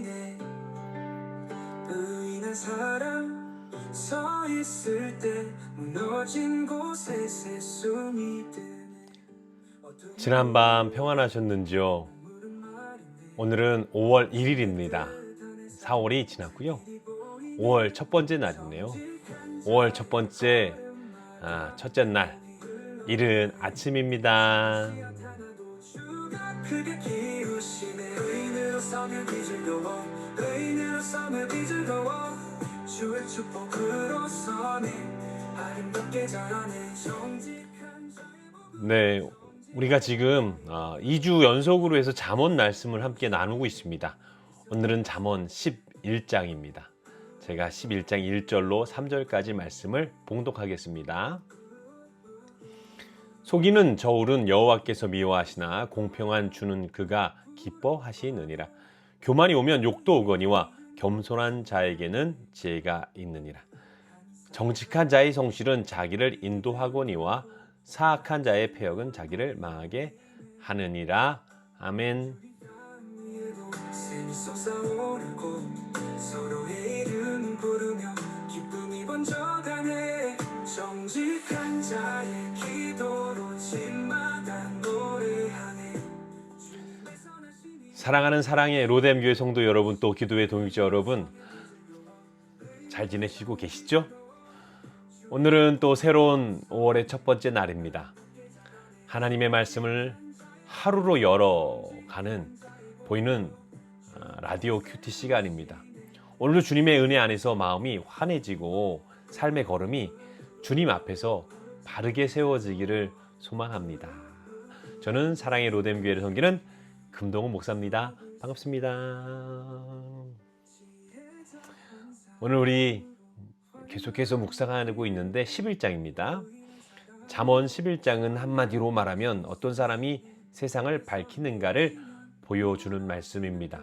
보이네. 의인한 사람 서 있을 때 무너진 곳에 새숨이 드네. 지난밤 평안하셨는지요? 오늘은 5월 1일입니다. 4월이 지났고요. 5월 첫 번째 날이네요. 5월 첫 번째 첫째 날 이른 아침입니다. 크게 키우시네. 의인으로 섬을 빚을거워 의인으로 섬을 빚을거워 주의 축복으로 서네. 아름답게 자라네. 정직한 자의 네, 우리가 지금 2주 연속으로 해서 잠언 말씀을 함께 나누고 있습니다. 오늘은 잠언 11장입니다. 제가 11장 1절로 3절까지 말씀을 봉독하겠습니다. 속이는 저울은 여호와께서 미워하시나 공평한 주는 그가 기뻐하시느니라. 교만이 오면 욕도 오거니와 겸손한 자에게는 지혜가 있느니라. 정직한 자의 성실은 자기를 인도하거니와 사악한 자의 패역은 자기를 망하게 하느니라. 아멘. 위에도 샘이 솟아오르고 서로의 이름 부르며 기쁨이 번져가네. 정직한 자의 기도로 집마다 노래하네. 주님의 선하신 사랑하는 사랑의 로뎀교회 성도 여러분, 또 기도의 동역자 여러분, 잘 지내시고 계시죠? 오늘은 또 새로운 5월의 첫 번째 날입니다. 하나님의 말씀을 하루로 열어가는 보이는 라디오 큐티 시간입니다. 오늘도 주님의 은혜 안에서 마음이 환해지고 삶의 걸음이 주님 앞에서 바르게 세워지기를 소망합니다. 저는 사랑의 로뎀교회를 섬기는 금동훈 목사입니다. 반갑습니다. 오늘 우리 계속해서 묵상하고 있는데 11장입니다. 잠언 11장은 한마디로 말하면 어떤 사람이 세상을 밝히는가를 보여주는 말씀입니다.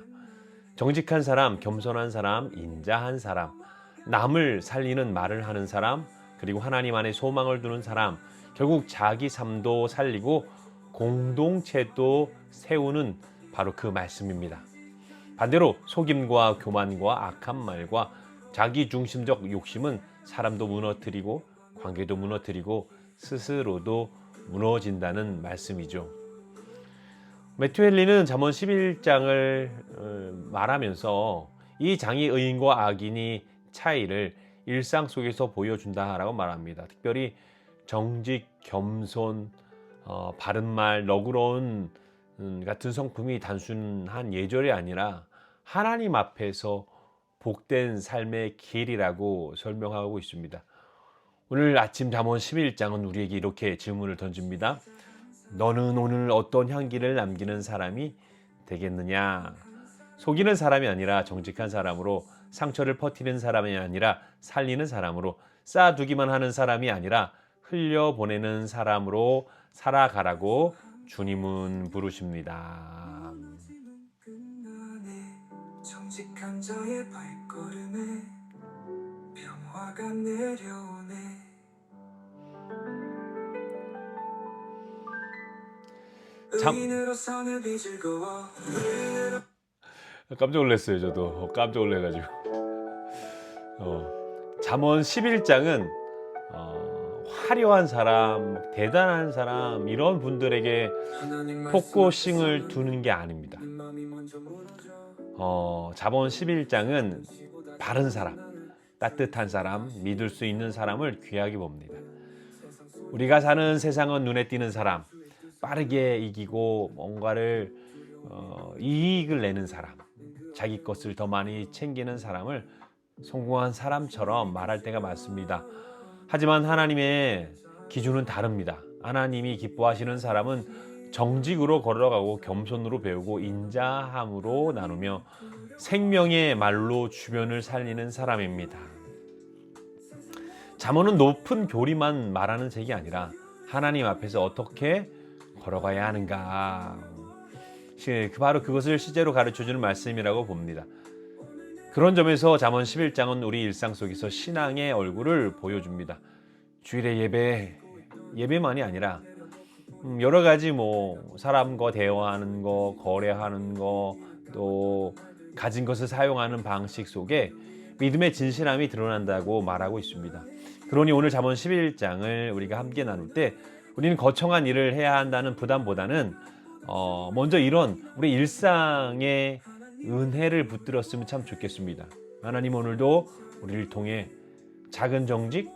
정직한 사람, 겸손한 사람, 인자한 사람, 남을 살리는 말을 하는 사람, 그리고 하나님 안에 소망을 두는 사람, 결국 자기 삶도 살리고 공동체도 세우는 바로 그 말씀입니다. 반대로 속임과 교만과 악한 말과 자기중심적 욕심은 사람도 무너뜨리고 관계도 무너뜨리고 스스로도 무너진다는 말씀이죠. 매튜 헨리는 잠언 11장을 말하면서 이 장이 의인과 악인이 차이를 일상 속에서 보여준다라고 말합니다. 특별히 정직, 겸손, 바른말, 너그러운 같은 성품이 단순한 예절이 아니라 하나님 앞에서 복된 삶의 길이라고 설명하고 있습니다. 오늘 아침 잠언 11장은 우리에게 이렇게 질문을 던집니다. 너는 오늘 어떤 향기를 남기는 사람이 되겠느냐? 속이는 사람이 아니라 정직한 사람으로, 상처를 퍼뜨리는 사람이 아니라 살리는 사람으로, 쌓아두기만 하는 사람이 아니라 흘려보내는 사람으로 살아가라고 주님은 부르십니다. 정직한 자의 발걸음에 평화가 내려오네. 의인으로 선을 빚을거워 의인으로 깜짝 놀랐어요. 저도 깜짝 놀래가지고. 잠언 11장은 화려한 사람, 대단한 사람 이런 분들에게 포커싱을 두는 게 아닙니다. 잠언 11장은 바른 사람, 따뜻한 사람, 믿을 수 있는 사람을 귀하게 봅니다. 우리가 사는 세상은 눈에 띄는 사람, 빠르게 이기고 뭔가를 이익을 내는 사람, 자기 것을 더 많이 챙기는 사람을 성공한 사람처럼 말할 때가 많습니다. 하지만 하나님의 기준은 다릅니다. 하나님이 기뻐하시는 사람은 정직으로 걸어가고 겸손으로 배우고 인자함으로 나누며 생명의 말로 주변을 살리는 사람입니다. 잠언은 높은 교리만 말하는 책이 아니라 하나님 앞에서 어떻게 걸어가야 하는가, 바로 그것을 실제로 가르쳐주는 말씀이라고 봅니다. 그런 점에서 잠언 11장은 우리 일상 속에서 신앙의 얼굴을 보여줍니다. 주일의 예배만이 아니라 여러 가지 사람과 대화하는 거, 거래하는 거, 또 가진 것을 사용하는 방식 속에 믿음의 진실함이 드러난다고 말하고 있습니다. 그러니 오늘 잠언 11장을 우리가 함께 나눌 때 우리는 거창한 일을 해야 한다는 부담보다는 먼저 이런 우리 일상의 은혜를 붙들었으면 참 좋겠습니다. 하나님 오늘도 우리를 통해 작은 정직,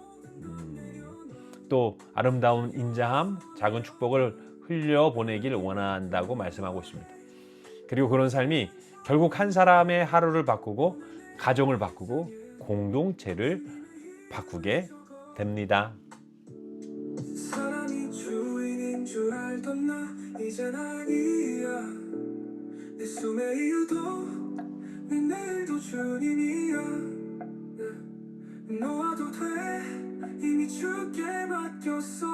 또 아름다운 인자함, 작은 축복을 흘려보내길 원한다고 말씀하고 있습니다. 그리고 그런 삶이 결국 한 사람의 하루를 바꾸고 가정을 바꾸고 공동체를 바꾸게 됩니다. 사랑이 주인인 줄 알던 나 이젠 아니야. 내 숨의 이유도 내 내일도 주님이야. 놓아도 돼 이미 주께 맡겼어.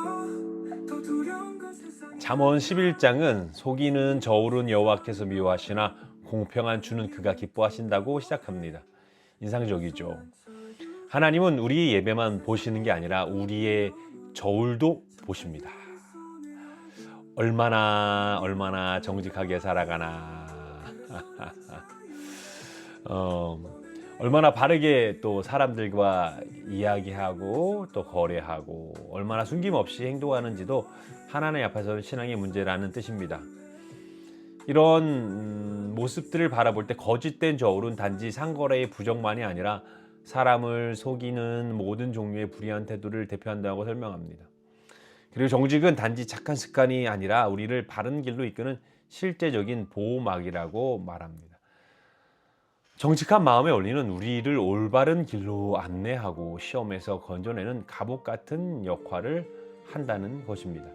더 두려운 건 세상이 잠언 11장은 속이는 저울은 여호와께서 미워하시나 공평한 주는 그가 기뻐하신다고 시작합니다. 인상적이죠. 하나님은 우리의 예배만 보시는 게 아니라 우리의 저울도 보십니다. 얼마나 정직하게 살아가나, 얼마나 바르게 또 사람들과 이야기하고 또 거래하고 얼마나 숨김없이 행동하는지도 하나님 앞에서는 신앙의 문제라는 뜻입니다. 이런 모습들을 바라볼 때 거짓된 저울은 단지 상거래의 부정만이 아니라 사람을 속이는 모든 종류의 불의한 태도를 대표한다고 설명합니다. 그리고 정직은 단지 착한 습관이 아니라 우리를 바른 길로 이끄는 실제적인 보호막이라고 말합니다. 정직한 마음의 원리는 우리를 올바른 길로 안내하고 시험에서 건져내는 감옥 같은 역할을 한다는 것입니다.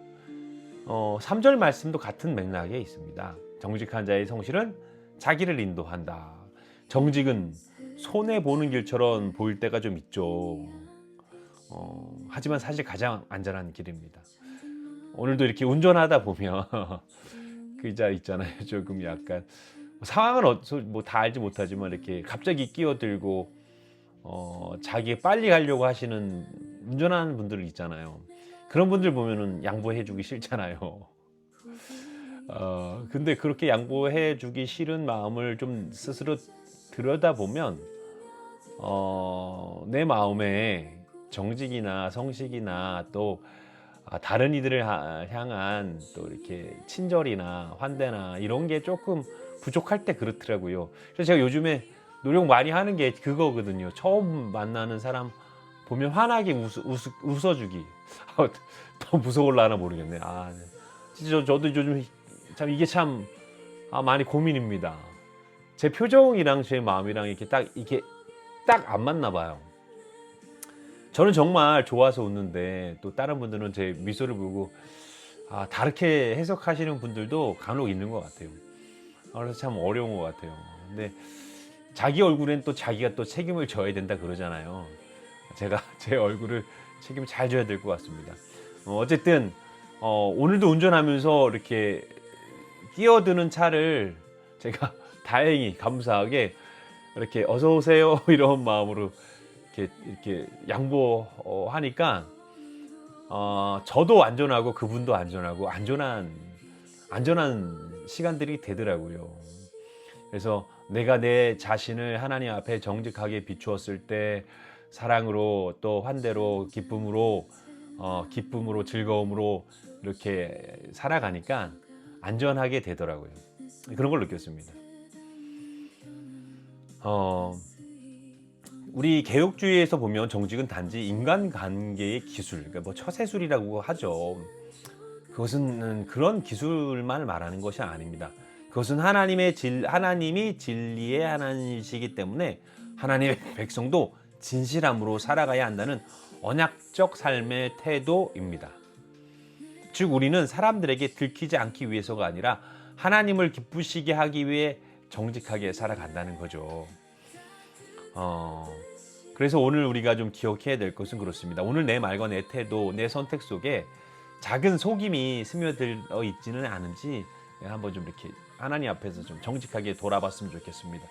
3절 말씀도 같은 맥락에 있습니다. 정직한 자의 성실은 자기를 인도한다. 정직은 손해보는 길처럼 보일 때가 좀 있죠. 하지만 사실 가장 안전한 길입니다. 오늘도 이렇게 운전하다 보면 그 자 있잖아요. 조금 약간 상황은 다 알지 못하지만 이렇게 갑자기 끼어들고 자기 빨리 가려고 하시는 운전하는 분들 있잖아요. 그런 분들 보면은 양보해주기 싫잖아요. 근데 그렇게 양보해주기 싫은 마음을 좀 스스로 들여다보면 내 마음에 정직이나 성식이나 또 다른 이들을 향한 또 이렇게 친절이나 환대나 이런 게 조금 부족할 때 그렇더라고요. 그래서 제가 요즘에 노력 많이 하는 게 그거거든요. 처음 만나는 사람 보면 환하게 웃어주기. 더 무서울라나 모르겠네. 진짜 저도 요즘 참 이게 참 많이 고민입니다. 제 표정이랑 제 마음이랑 이렇게 딱 안 맞나 봐요. 저는 정말 좋아서 웃는데 또 다른 분들은 제 미소를 보고 다르게 해석하시는 분들도 간혹 있는 것 같아요. 그래서 참 어려운 것 같아요. 근데 자기 얼굴엔 또 자기가 또 책임을 져야 된다 그러잖아요. 제가 제 얼굴을 책임을 잘 져야 될 것 같습니다. 어쨌든 오늘도 운전하면서 이렇게 끼어드는 차를 제가 다행히 감사하게 이렇게 어서 오세요 이런 마음으로 이렇게 양보하니까 저도 안전하고 그분도 안전하고 안전한 시간들이 되더라고요. 그래서 내가 내 자신을 하나님 앞에 정직하게 비추었을 때 사랑으로 또 환대로 기쁨으로 즐거움으로 이렇게 살아가니까 안전하게 되더라고요. 그런 걸 느꼈습니다. 우리 개혁주의에서 보면 정직은 단지 인간관계의 기술, 그러니까 뭐 처세술이라고 하죠. 그것은 그런 기술만 말하는 것이 아닙니다. 그것은 하나님이 진리의 하나님이시기 때문에 하나님의 백성도 진실함으로 살아가야 한다는 언약적 삶의 태도입니다. 즉 우리는 사람들에게 들키지 않기 위해서가 아니라 하나님을 기쁘시게 하기 위해 정직하게 살아간다는 거죠. 그래서 오늘 우리가 좀 기억해야 될 것은 그렇습니다. 오늘 내 말과 내 태도, 내 선택 속에 작은 속임이 스며들어 있지는 않은지 한번 좀 이렇게 하나님 앞에서 좀 정직하게 돌아봤으면 좋겠습니다.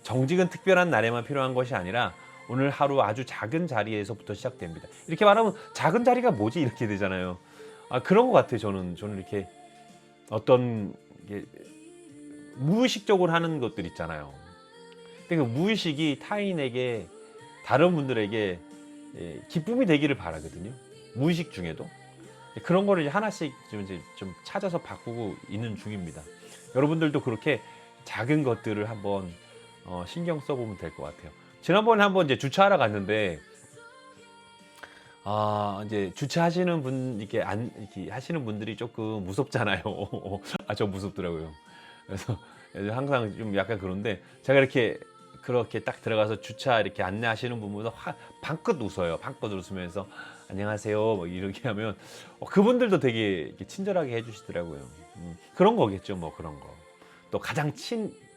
정직은 특별한 날에만 필요한 것이 아니라 오늘 하루 아주 작은 자리에서부터 시작됩니다. 이렇게 말하면 작은 자리가 뭐지? 이렇게 되잖아요. 그런 것 같아요. 저는 이렇게 어떤 무의식적으로 하는 것들 있잖아요. 그 무의식이 타인에게 다른 분들에게 기쁨이 되기를 바라거든요. 무의식 중에도 그런 거를 이제 하나씩 좀 찾아서 바꾸고 있는 중입니다. 여러분들도 그렇게 작은 것들을 한번 신경 써보면 될 것 같아요. 지난번에 한번 이제 주차하러 갔는데 이제 주차하시는 분 이렇게 하시는 분들이 조금 무섭잖아요. 저 무섭더라고요. 그래서 항상 좀 약간 그런데 제가 그렇게 딱 들어가서 주차 이렇게 안내하시는 분보다 방긋 웃어요. 방긋 웃으면서 안녕하세요 뭐 이렇게 하면 그분들도 되게 이렇게 친절하게 해주시더라고요. 그런 거겠죠, 뭐 그런 거. 또 가장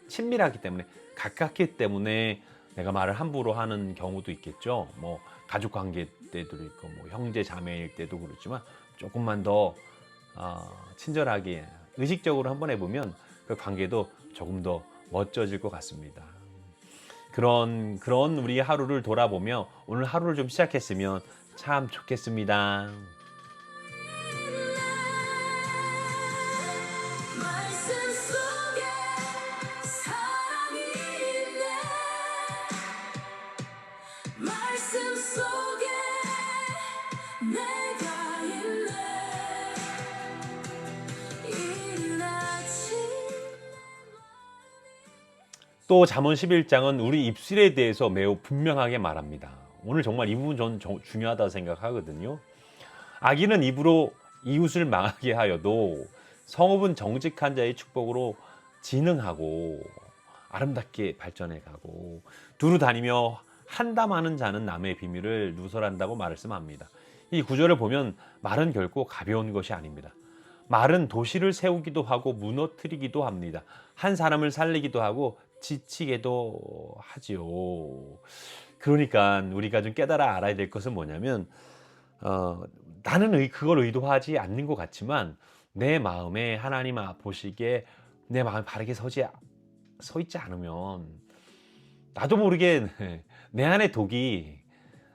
친밀하기 때문에 가깝기 때문에 내가 말을 함부로 하는 경우도 있겠죠. 뭐 가족 관계 때도 있고 뭐 형제 자매일 때도 그렇지만 조금만 더 친절하게 의식적으로 한번 해보면 그 관계도 조금 더 멋져질 것 같습니다. 그런 우리 하루를 돌아보며 오늘 하루를 좀 시작했으면 참 좋겠습니다. 말씀 속에 사랑이 있네. 말씀 속에 내가 있네. 이른 아침 또 잠언 11장은 우리 입술에 대해서 매우 분명하게 말합니다. 오늘 정말 이 부분 저는 중요하다고 생각하거든요. 악인은 입으로 이웃을 망하게 하여도 성읍은 정직한 자의 축복으로 진흥하고 아름답게 발전해 가고 두루 다니며 한담하는 자는 남의 비밀을 누설한다고 말씀합니다. 이 구절을 보면 말은 결코 가벼운 것이 아닙니다. 말은 도시를 세우기도 하고 무너뜨리기도 합니다. 한 사람을 살리기도 하고 지치게도 하지요. 그러니까 우리가 좀 깨달아 알아야 될 것은 뭐냐면 나는 그걸 의도하지 않는 것 같지만 내 마음에 하나님 보시기에 내 마음이 바르게 서 있지 않으면 나도 모르게 내 안에 독이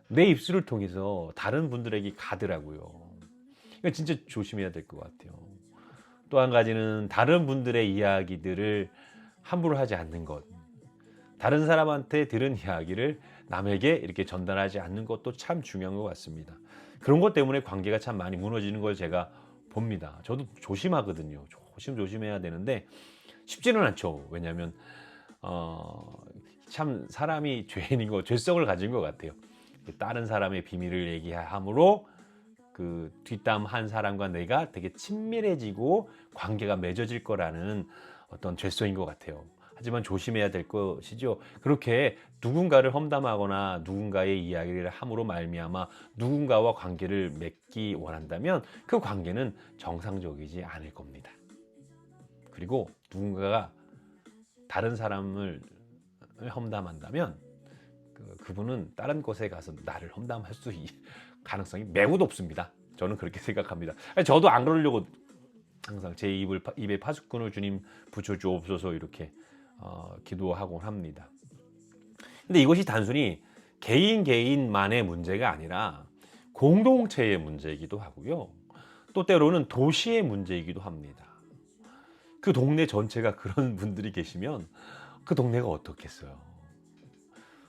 내 입술을 통해서 다른 분들에게 가더라고요. 이거 진짜 조심해야 될 것 같아요. 또 한 가지는 다른 분들의 이야기들을 함부로 하지 않는 것. 다른 사람한테 들은 이야기를 남에게 이렇게 전달하지 않는 것도 참 중요한 것 같습니다. 그런 것 때문에 관계가 참 많이 무너지는 걸 제가 봅니다. 저도 조심하거든요. 조심해야 되는데 쉽지는 않죠. 왜냐하면 참 사람이 죄성을 가진 것 같아요. 다른 사람의 비밀을 얘기함으로 그 뒷담 한 사람과 내가 되게 친밀해지고 관계가 맺어질 거라는 어떤 죄성인 것 같아요. 하지만 조심해야 될 것이죠. 그렇게 누군가를 험담하거나 누군가의 이야기를 함으로 말미암아 누군가와 관계를 맺기 원한다면 그 관계는 정상적이지 않을 겁니다. 그리고 누군가가 다른 사람을 험담한다면 그분은 다른 곳에 가서 나를 험담할 수 있는 가능성이 매우 높습니다. 저는 그렇게 생각합니다. 저도 안 그러려고 항상 제 입에 파수꾼을 주님 붙여주옵소서 이렇게 기도하곤 합니다. 근데 이것이 단순히 개인만의 문제가 아니라 공동체의 문제이기도 하고요. 또 때로는 도시의 문제이기도 합니다. 그 동네 전체가 그런 분들이 계시면 그 동네가 어떻겠어요.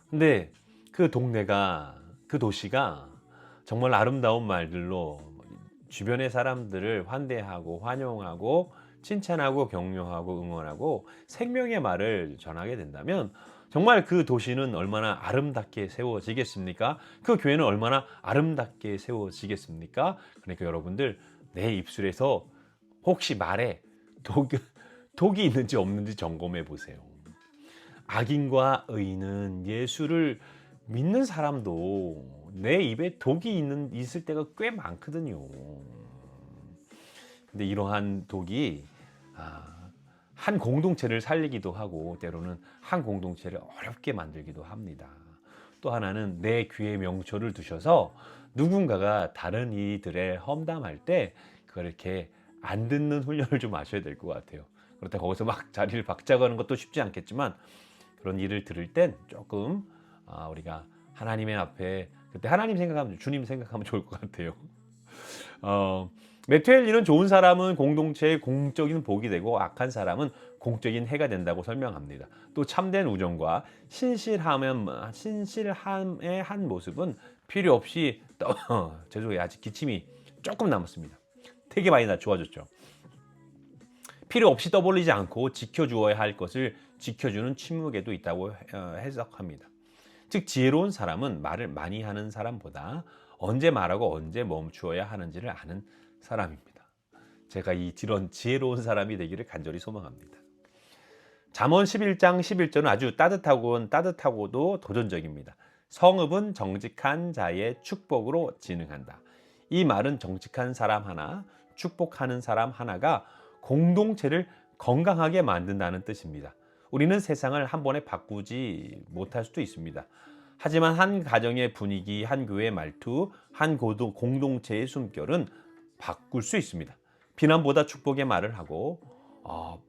근데 그 도시가 정말 아름다운 말들로 주변의 사람들을 환대하고 환영하고 칭찬하고 격려하고 응원하고 생명의 말을 전하게 된다면 정말 그 도시는 얼마나 아름답게 세워지겠습니까? 그 교회는 얼마나 아름답게 세워지겠습니까? 그러니까 여러분들 내 입술에서 혹시 말에 독이 있는지 없는지 점검해 보세요. 악인과 의인은 예수를 믿는 사람도 내 입에 독이 있을 때가 꽤 많거든요. 근데 이러한 독이 한 공동체를 살리기도 하고 때로는 한 공동체를 어렵게 만들기도 합니다. 또 하나는 내 귀에 명초를 두셔서 누군가가 다른 이들의 험담할 때 그걸 이렇게 안 듣는 훈련을 좀 하셔야 될 것 같아요. 그렇다고 거기서 막 자리를 박차가는 것도 쉽지 않겠지만 그런 일을 들을 땐 조금 우리가 하나님의 앞에 그때 하나님 생각하면 주님 생각하면 좋을 것 같아요. 메투엘리는 좋은 사람은 공동체의 공적인 복이 되고 악한 사람은 공적인 해가 된다고 설명합니다. 또 참된 우정과 신실함의 한 모습은 필요 없이 죄송해요. 아직 기침이 조금 남았습니다. 되게 많이 좋아졌죠. 필요 없이 떠벌리지 않고 지켜주어야 할 것을 지켜주는 침묵에도 있다고 해석합니다. 즉 지혜로운 사람은 말을 많이 하는 사람보다 언제 말하고 언제 멈추어야 하는지를 아는 사람입니다. 제가 이런 지혜로운 사람이 되기를 간절히 소망합니다. 잠언 11장 11절은 아주 따뜻하고도 도전적입니다. 성읍은 정직한 자의 축복으로 진흥한다. 이 말은 정직한 사람 하나, 축복하는 사람 하나가 공동체를 건강하게 만든다는 뜻입니다. 우리는 세상을 한 번에 바꾸지 못할 수도 있습니다. 하지만 한 가정의 분위기, 한 교회의 말투, 한 공동체의 숨결은 바꿀 수 있습니다. 비난보다 축복의 말을 하고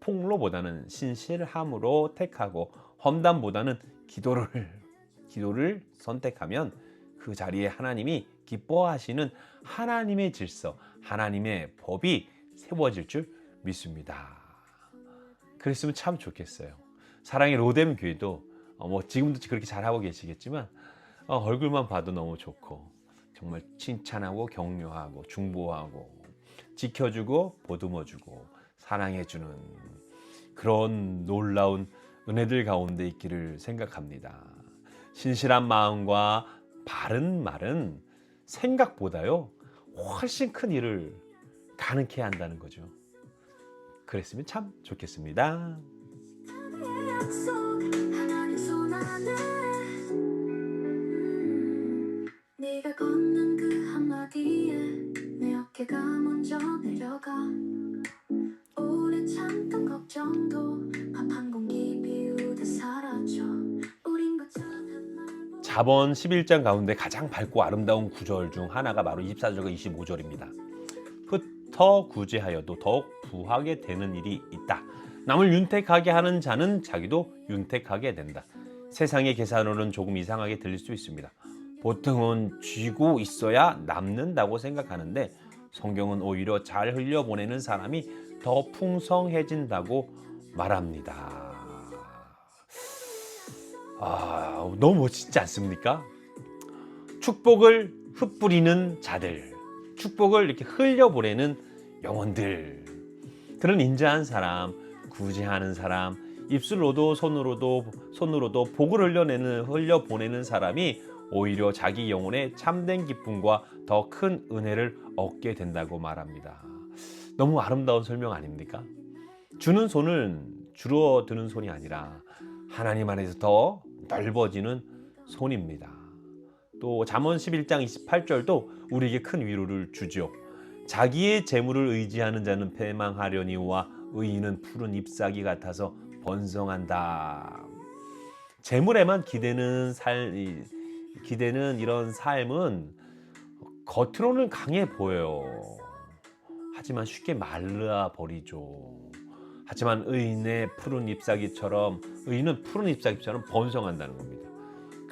폭로보다는 신실함으로 택하고 험담보다는 기도를 선택하면 그 자리에 하나님이 기뻐하시는 하나님의 질서, 하나님의 법이 세워질 줄 믿습니다. 그랬으면 참 좋겠어요. 사랑의 로뎀 교회도 지금도 그렇게 잘하고 계시겠지만 얼굴만 봐도 너무 좋고 정말 칭찬하고 격려하고 중보하고 지켜주고 보듬어주고 사랑해주는 그런 놀라운 은혜들 가운데 있기를 생각합니다. 신실한 마음과 바른 말은 생각보다요 훨씬 큰 일을 가능케 한다는 거죠. 그랬으면 참 좋겠습니다. 네가 걷는 그 한마디에 내 어깨가 먼저 내려가 오래 참던 걱정도 밥 한 공기 비우듯 사라져 우린 거참 잠언 11장 가운데 가장 밝고 아름다운 구절 중 하나가 바로 24절과 25절입니다. 흩어 구제하여도 더욱 부하게 되는 일이 있다. 남을 윤택하게 하는 자는 자기도 윤택하게 된다. 세상의 계산으로는 조금 이상하게 들릴 수 있습니다. 보통은 쥐고 있어야 남는다고 생각하는데 성경은 오히려 잘 흘려보내는 사람이 더 풍성해진다고 말합니다. 너무 멋지지 않습니까? 축복을 흩뿌리는 자들, 축복을 이렇게 흘려보내는 영혼들, 그런 인자한 사람, 구제하는 사람, 입술로도 손으로도 복을 흘려보내는 사람이 오히려 자기 영혼의 참된 기쁨과 더 큰 은혜를 얻게 된다고 말합니다. 너무 아름다운 설명 아닙니까? 주는 손은 줄어드는 손이 아니라 하나님 안에서 더 넓어지는 손입니다. 또 잠언 11장 28절도 우리에게 큰 위로를 주죠. 자기의 재물을 의지하는 자는 패망하려니와 의인은 푸른 잎사귀 같아서 번성한다. 재물에만 기대는 이런 삶은 겉으로는 강해 보여요. 하지만 쉽게 말라 버리죠. 하지만 의인은 푸른 잎사귀처럼 번성한다는 겁니다.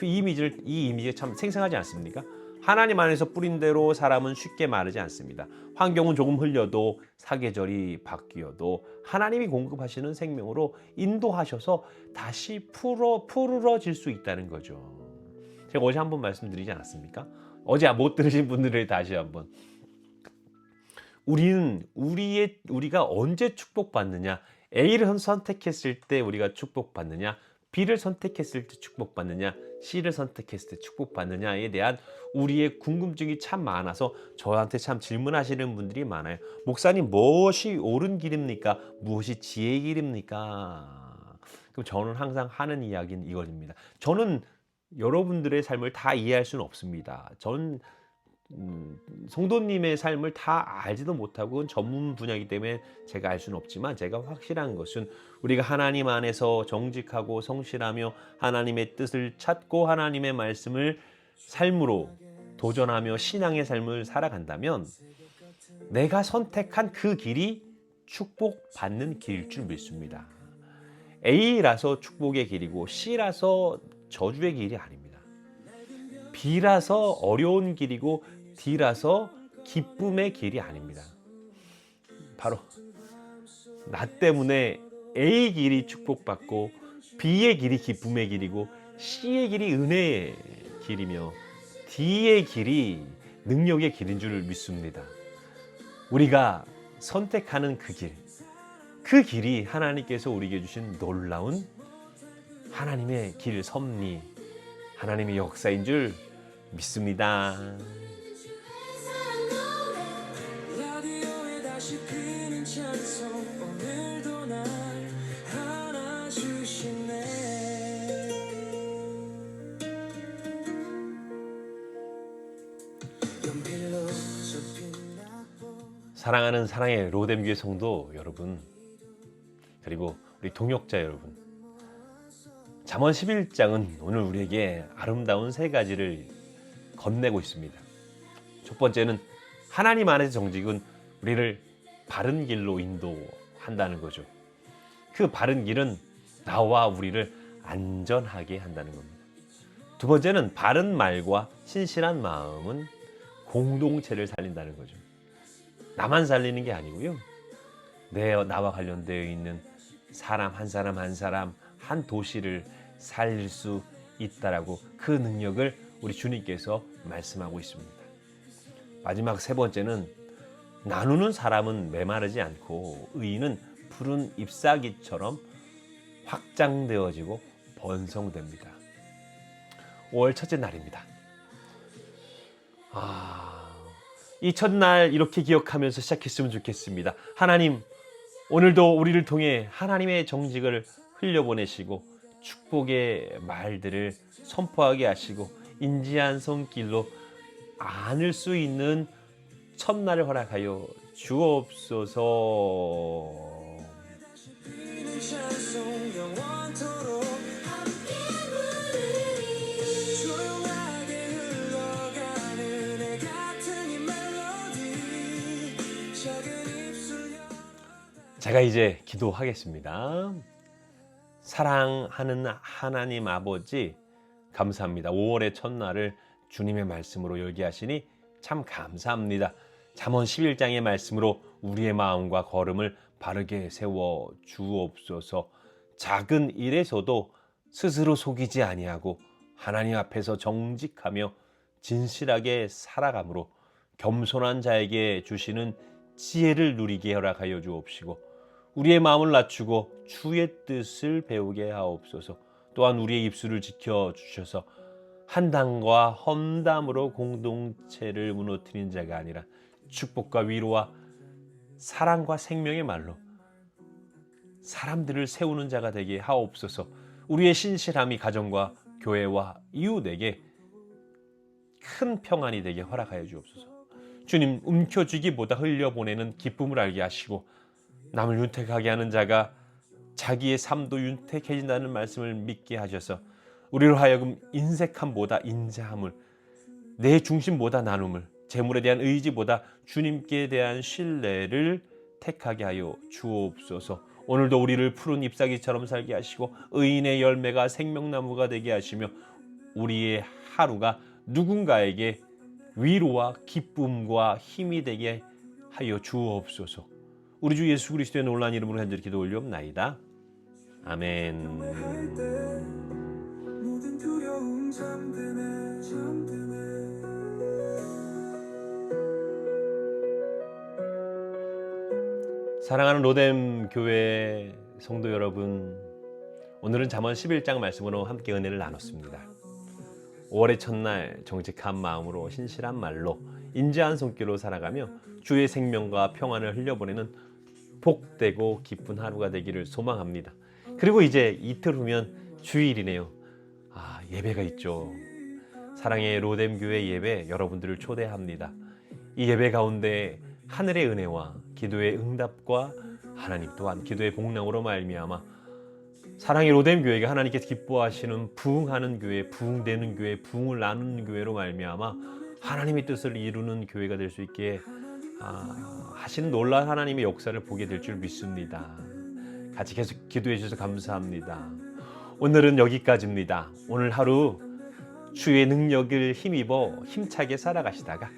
이 이미지가 참 생생하지 않습니까? 하나님 안에서 뿌린 대로 사람은 쉽게 마르지 않습니다. 환경은 조금 흘려도 사계절이 바뀌어도 하나님이 공급하시는 생명으로 인도하셔서 다시 푸르러질 수 있다는 거죠. 제가 어제 한번 말씀드리지 않았습니까? 어제 못 들으신 분들을 다시 한번. 우리가 언제 축복받느냐? A를 선택했을 때 우리가 축복받느냐? B를 선택했을 때 축복받느냐? C를 선택했을 때 축복받느냐에 대한 우리의 궁금증이 참 많아서 저한테 참 질문하시는 분들이 많아요. 목사님, 무엇이 옳은 길입니까? 무엇이 지혜의 길입니까? 그럼 저는 항상 하는 이야기는 이것입니다. 저는 여러분들의 삶을 다 이해할 수는 없습니다. 전 성도님의 삶을 다 알지도 못하고 그건 전문 분야이기 때문에 제가 알 수는 없지만 제가 확실한 것은 우리가 하나님 안에서 정직하고 성실하며 하나님의 뜻을 찾고 하나님의 말씀을 삶으로 도전하며 신앙의 삶을 살아간다면 내가 선택한 그 길이 축복받는 길일 줄 믿습니다. A라서 축복의 길이고 C라서 저주의 길이 아닙니다. B라서 어려운 길이고 D라서 기쁨의 길이 아닙니다. 바로 나 때문에 A의 길이 축복받고 B의 길이 기쁨의 길이고 C의 길이 은혜의 길이며 D의 길이 능력의 길인 줄 믿습니다. 우리가 선택하는 그 길이 하나님께서 우리에게 주신 놀라운 하나님의 길, 섭리, 하나님의 역사인 줄 믿습니다. 라디오에 다시 피는 찬송 오늘도 날 안아주시네. 연필로 접힌 사랑하는 사랑의 로뎀교회 성도 여러분, 그리고 우리 동역자 여러분, 잠언 11장은 오늘 우리에게 아름다운 세 가지를 건네고 있습니다. 첫 번째는 하나님 안에서 정직은 우리를 바른 길로 인도한다는 거죠. 그 바른 길은 나와 우리를 안전하게 한다는 겁니다. 두 번째는 바른 말과 신실한 마음은 공동체를 살린다는 거죠. 나만 살리는 게 아니고요. 나와 관련되어 있는 사람 한 사람 한 사람, 한 도시를 살릴 수 있다라고 그 능력을 우리 주님께서 말씀하고 있습니다. 마지막 세 번째는 나누는 사람은 메마르지 않고 의인은 푸른 잎사귀처럼 확장되어지고 번성됩니다. 5월 첫째 날입니다. 이 첫날 이렇게 기억하면서 시작했으면 좋겠습니다. 하나님, 오늘도 우리를 통해 하나님의 정직을 흘려보내시고 축복의 말들을 선포하게 하시고 인지한 손길로 안을 수 있는 첫날을 허락하여 주옵소서. 제가 이제 기도하겠습니다. 사랑하는 하나님 아버지, 감사합니다. 5월의 첫날을 주님의 말씀으로 열게 하시니 참 감사합니다. 잠언 11장의 말씀으로 우리의 마음과 걸음을 바르게 세워 주옵소서. 작은 일에서도 스스로 속이지 아니하고 하나님 앞에서 정직하며 진실하게 살아감으로 겸손한 자에게 주시는 지혜를 누리게 허락하여 주옵시고 우리의 마음을 낮추고 주의 뜻을 배우게 하옵소서. 또한 우리의 입술을 지켜주셔서 한담과 험담으로 공동체를 무너뜨리는 자가 아니라 축복과 위로와 사랑과 생명의 말로 사람들을 세우는 자가 되게 하옵소서. 우리의 신실함이 가정과 교회와 이웃에게 큰 평안이 되게 허락하여 주옵소서. 주님, 움켜쥐기보다 흘려보내는 기쁨을 알게 하시고 남을 윤택하게 하는 자가 자기의 삶도 윤택해진다는 말씀을 믿게 하셔서 우리로 하여금 인색함보다 인자함을, 내 중심보다 나눔을, 재물에 대한 의지보다 주님께 대한 신뢰를 택하게 하여 주옵소서. 오늘도 우리를 푸른 잎사귀처럼 살게 하시고 의인의 열매가 생명나무가 되게 하시며 우리의 하루가 누군가에게 위로와 기쁨과 힘이 되게 하여 주옵소서. 우리 주 예수 그리스도의 놀라운 이름으로 간절히 기도 올리옵나이다. 아멘. 모든 두려움 잠드네. 사랑하는 로뎀 교회 성도 여러분, 오늘은 잠언 11장 말씀으로 함께 은혜를 나눴습니다. 5월의 첫날 정직한 마음으로 신실한 말로 인자한 손길로 살아가며 주의 생명과 평안을 흘려보내는 복되고 기쁜 하루가 되기를 소망합니다. 그리고 이제 이틀 후면 주일이네요. 예배가 있죠. 사랑의 로뎀 교회 예배 여러분들을 초대합니다. 이 예배 가운데 하늘의 은혜와 기도의 응답과 하나님 또한 기도의 복랑으로 말미암아 사랑의 로뎀 교회가 하나님께서 기뻐하시는 부흥하는 교회, 부흥되는 교회, 부흥을 나누는 교회로 말미암아 하나님의 뜻을 이루는 교회가 될 수 있게 하시는 놀라운 하나님의 역사를 보게 될 줄 믿습니다. 같이 계속 기도해 주셔서 감사합니다. 오늘은 여기까지입니다. 오늘 하루 주의 능력을 힘입어 힘차게 살아가시다가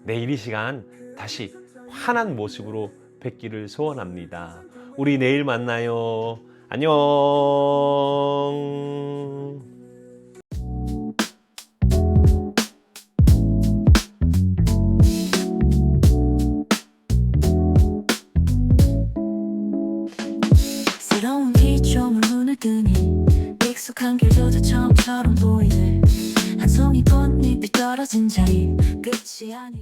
내일 이 시간 다시 환한 모습으로 뵙기를 소원합니다. 우리 내일 만나요. 안녕. 새로운 기점을 눈을 뜨니 익숙한 길도 처음처럼 보이네. 한 송이 꽃잎이 떨어진 자리 끝이 아니라